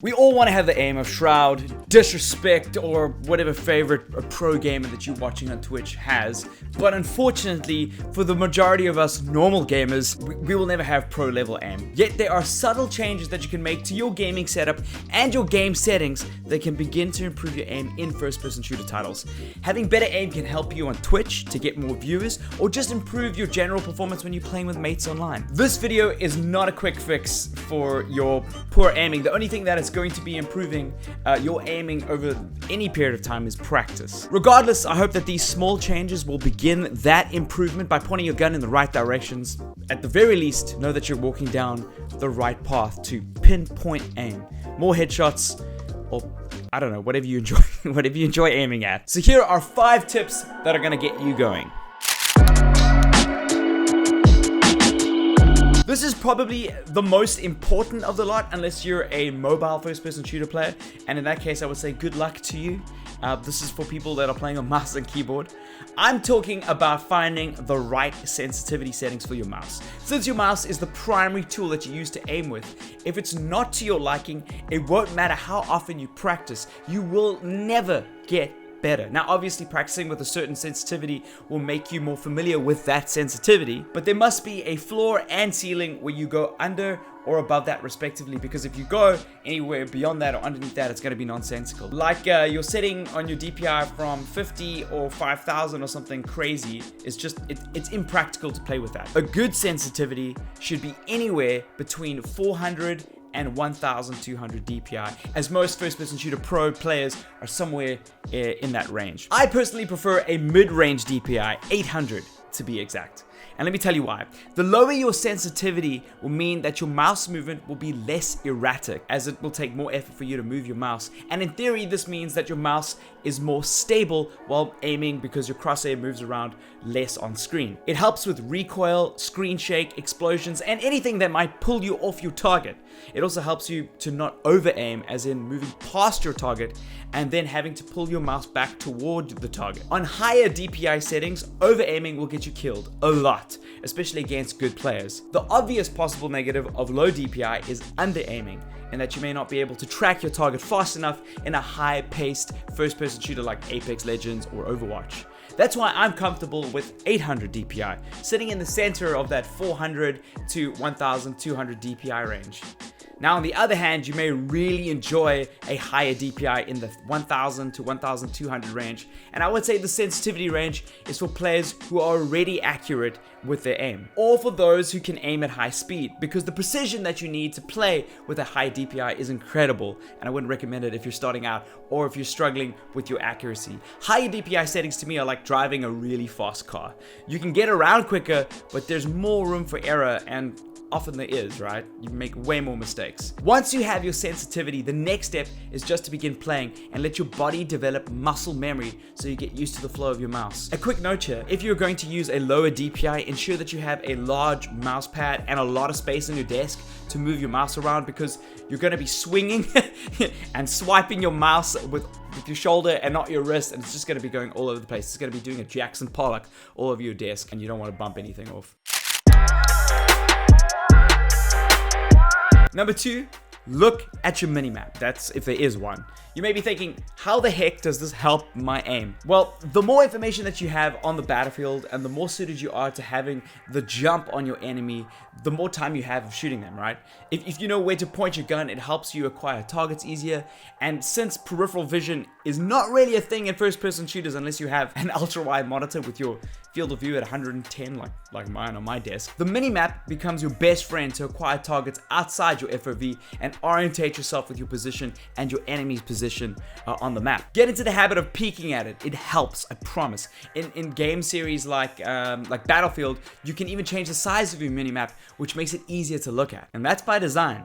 We all want to have the aim of Shroud, Disrespect, or whatever favorite pro gamer that you're watching on Twitch has, but unfortunately, for the majority of us normal gamers, we will never have pro level aim. Yet there are subtle changes that you can make to your gaming setup and your game settings that can begin to improve your aim in first-person shooter titles. Having better aim can help you on Twitch to get more viewers, or just improve your general performance when you're playing with mates online. This video is not a quick fix for your poor aiming. The only thing that is going to be improving your aiming over any period of time is practice. Regardless, I hope that these small changes will begin that improvement by pointing your gun in the right directions. At the very least, know that you're walking down the right path to pinpoint aim. More headshots, or I don't know, whatever you enjoy aiming at. So here are 5 tips that are gonna get you going. This is probably the most important of the lot, unless you're a mobile first-person shooter player, and in that case I would say good luck to you. This is for people that are playing on mouse and keyboard. I'm talking about finding the right sensitivity settings for your mouse. Since your mouse is the primary tool that you use to aim with, if it's not to your liking, it won't matter how often you practice, you will never get better. Now obviously practicing with a certain sensitivity will make you more familiar with that sensitivity, but there must be a floor and ceiling where you go under or above that respectively, because if you go anywhere beyond that or underneath that, it's going to be nonsensical. Like you're setting on your DPI from 50 or 5000 or something crazy, it's impractical to play with that. A good sensitivity should be anywhere between 400 and 1200 DPI, as most first-person shooter pro players are somewhere in that range. I personally prefer a mid-range DPI, 800 to be exact. And let me tell you why. The lower your sensitivity will mean that your mouse movement will be less erratic, as it will take more effort for you to move your mouse. And in theory, this means that your mouse is more stable while aiming because your crosshair moves around less on screen. It helps with recoil, screen shake, explosions, and anything that might pull you off your target. It also helps you to not over-aim, as in moving past your target and then having to pull your mouse back toward the target. On higher DPI settings, over-aiming will get you killed a lot, especially against good players. The obvious possible negative of low DPI is under-aiming, and that you may not be able to track your target fast enough in a high-paced first-person shooter like Apex Legends or Overwatch. That's why I'm comfortable with 800 DPI, sitting in the center of that 400 to 1200 DPI range. Now, on the other hand, you may really enjoy a higher DPI in the 1000 to 1200 range, and I would say the sensitivity range is for players who are already accurate with their aim, or for those who can aim at high speed, because the precision that you need to play with a high DPI is incredible, and I wouldn't recommend it if you're starting out or if you're struggling with your accuracy. Higher DPI settings to me are like driving a really fast car. You can get around quicker, but there's more room for error, and often there is, right? You make way more mistakes. Once you have your sensitivity, the next step is just to begin playing and let your body develop muscle memory so you get used to the flow of your mouse. A quick note here, if you're going to use a lower DPI, ensure that you have a large mouse pad and a lot of space on your desk to move your mouse around, because you're going to be swinging and swiping your mouse with your shoulder and not your wrist, and it's just going to be going all over the place. It's going to be doing a Jackson Pollock all over your desk, and you don't want to bump anything off. Number 2, look at your minimap. That's if there is one. You may be thinking, how the heck does this help my aim? Well, the more information that you have on the battlefield and the more suited you are to having the jump on your enemy, the more time you have of shooting them, right? If you know where to point your gun, it helps you acquire targets easier. And since peripheral vision is not really a thing in first-person shooters unless you have an ultra-wide monitor with your field of view at 110 like mine on my desk, the minimap becomes your best friend to acquire targets outside your FOV and orientate yourself with your position and your enemy's position on the map. Get into the habit of peeking at it. It helps, I promise. In game series like Battlefield, you can even change the size of your minimap, which makes it easier to look at, and that's by design.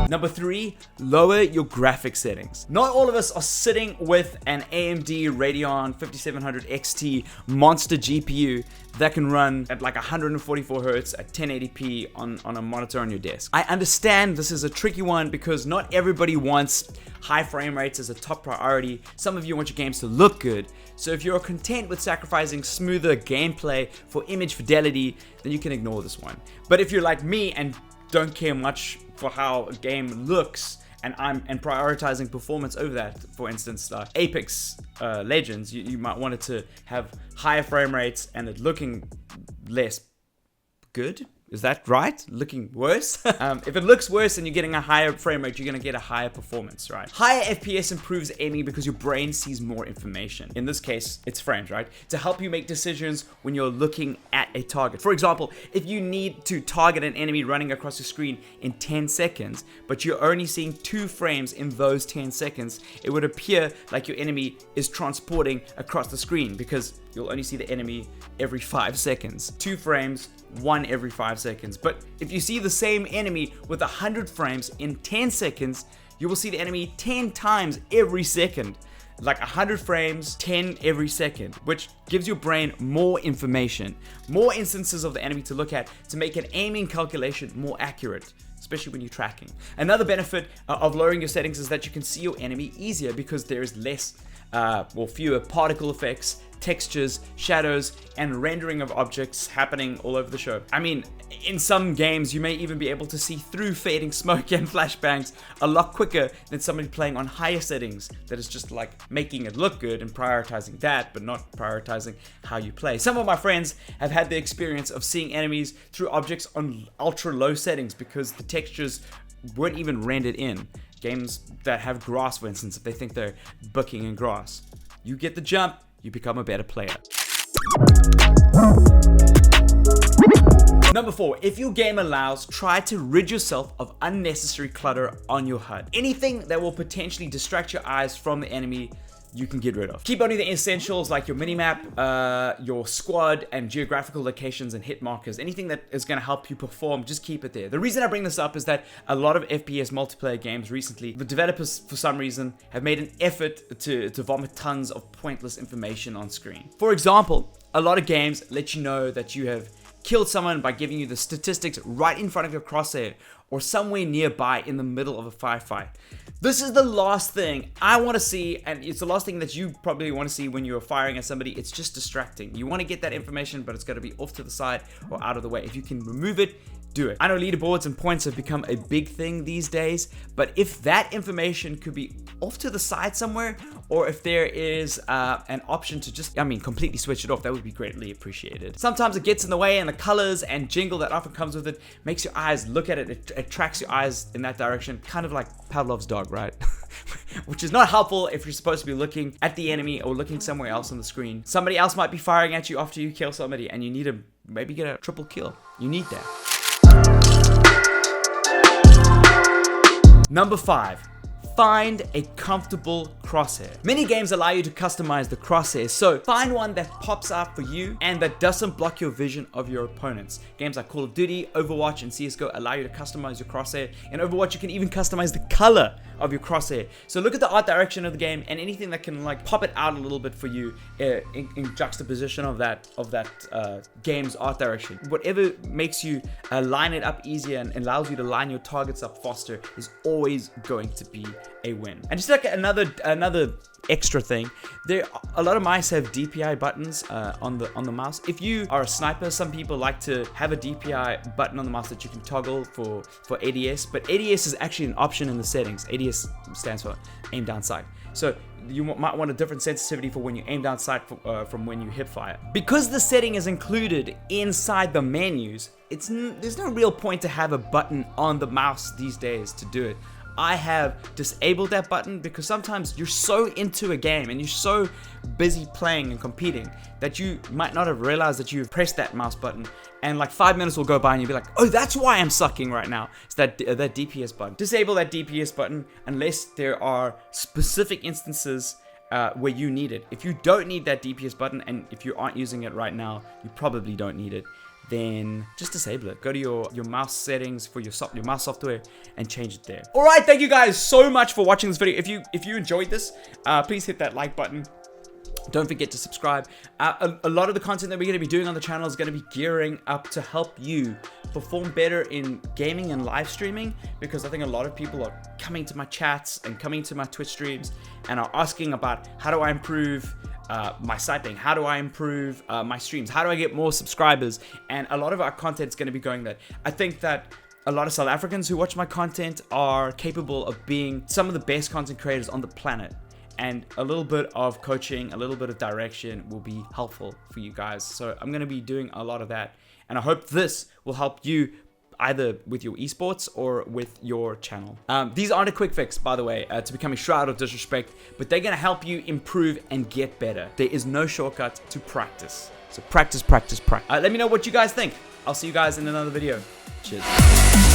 Number 3, lower your graphic settings. Not all of us are sitting with an AMD Radeon 5700 XT monster GPU that can run at like 144 Hz at 1080p on a monitor on your desk. I understand this is a tricky one because not everybody wants high frame rates as a top priority. Some of you want your games to look good. So if you're content with sacrificing smoother gameplay for image fidelity, then you can ignore this one. But if you're like me and don't care much for how a game looks, and prioritizing performance over that. For instance, Apex Legends, you might want it to have higher frame rates and it looking less good. Is that right? Looking worse? If it looks worse and you're getting a higher frame rate, you're gonna get a higher performance, right? Higher FPS improves aiming because your brain sees more information. In this case, it's frames, right? To help you make decisions when you're looking at a target. For example, if you need to target an enemy running across the screen in 10 seconds, but you're only seeing 2 frames in those 10 seconds, it would appear like your enemy is transporting across the screen because you'll only see the enemy every 5 seconds. 2 frames, 1 every 5 seconds. But if you see the same enemy with 100 frames in 10 seconds, you will see the enemy 10 times every second. Like 100 frames, 10 every second, which gives your brain more information, more instances of the enemy to look at to make an aiming calculation more accurate, especially when you're tracking. Another benefit of lowering your settings is that you can see your enemy easier because there is fewer particle effects, textures, shadows, and rendering of objects happening all over the show. I mean, in some games, you may even be able to see through fading smoke and flashbangs a lot quicker than somebody playing on higher settings that is just like making it look good and prioritizing that, but not prioritizing how you play. Some of my friends have had the experience of seeing enemies through objects on ultra low settings because the textures weren't even rendered in. Games that have grass, for instance, if they think they're booking in grass. You get the jump, you become a better player. Number 4, if your game allows, try to rid yourself of unnecessary clutter on your HUD. Anything that will potentially distract your eyes from the enemy, you can get rid of. Keep only the essentials like your minimap, your squad, and geographical locations and hit markers. Anything that is going to help you perform, just keep it there. The reason I bring this up is that a lot of FPS multiplayer games recently, the developers for some reason have made an effort to vomit tons of pointless information on screen. For example, a lot of games let you know that you have killed someone by giving you the statistics right in front of your crosshair or somewhere nearby in the middle of a firefight. This is the last thing I want to see, and it's the last thing that you probably want to see when you're firing at somebody. It's just distracting. You want to get that information, but it's got to be off to the side or out of the way. If you can remove it, do it. I know leaderboards and points have become a big thing these days, but if that information could be off to the side somewhere, or if there is an option to just, completely switch it off, that would be greatly appreciated. Sometimes it gets in the way, and the colors and jingle that often comes with it makes your eyes look at it. It attracts your eyes in that direction, kind of like Pavlov's dog, right? Which is not helpful if you're supposed to be looking at the enemy or looking somewhere else on the screen. Somebody else might be firing at you after you kill somebody, and you need to maybe get a triple kill. You need that. Number 5, find a comfortable crosshair. Many games allow you to customize the crosshair, so find one that pops out for you and that doesn't block your vision of your opponents. Games like Call of Duty, Overwatch, and CSGO allow you to customize your crosshair. In Overwatch, you can even customize the color of your crosshair. So look at the art direction of the game and anything that can like pop it out a little bit for you in juxtaposition of that game's art direction. Whatever makes you line it up easier and allows you to line your targets up faster is always going to be a win. And just like another extra thing, a lot of mice have DPI buttons on the mouse. If you are a sniper, some people like to have a DPI button on the mouse that you can toggle for ADS, but ADS is actually an option in the settings. ADS stands for aim down sight. So you might want a different sensitivity for when you aim down sight from when you hip fire. Because the setting is included inside the menus, there's no real point to have a button on the mouse these days to do it. I have disabled that button because sometimes you're so into a game and you're so busy playing and competing that you might not have realized that you've pressed that mouse button, and like 5 minutes will go by and you'll be like, oh, that's why I'm sucking right now. It's that DPS button. Disable that DPS button unless there are specific instances where you need it. If you don't need that DPS button, and if you aren't using it right now, you probably don't need it, then just disable it. Go to your mouse settings for your mouse software and change it there. All right, thank you guys so much for watching this video. If you enjoyed this, please hit that like button. Don't forget to subscribe. A lot of the content that we're going to be doing on the channel is going to be gearing up to help you perform better in gaming and live streaming, because I think a lot of people are coming to my chats and coming to my Twitch streams and are asking about how do I improve my sniping, how do I improve my streams, how do I get more subscribers, and a lot of our content is going to be going that. I think that a lot of South Africans who watch my content are capable of being some of the best content creators on the planet. And a little bit of coaching, a little bit of direction will be helpful for you guys. So I'm going to be doing a lot of that. And I hope this will help you either with your esports or with your channel. These aren't a quick fix, by the way, to become a shroud of disrespect, but they're going to help you improve and get better. There is no shortcut to practice. So practice, practice, practice. Let me know what you guys think. I'll see you guys in another video. Cheers.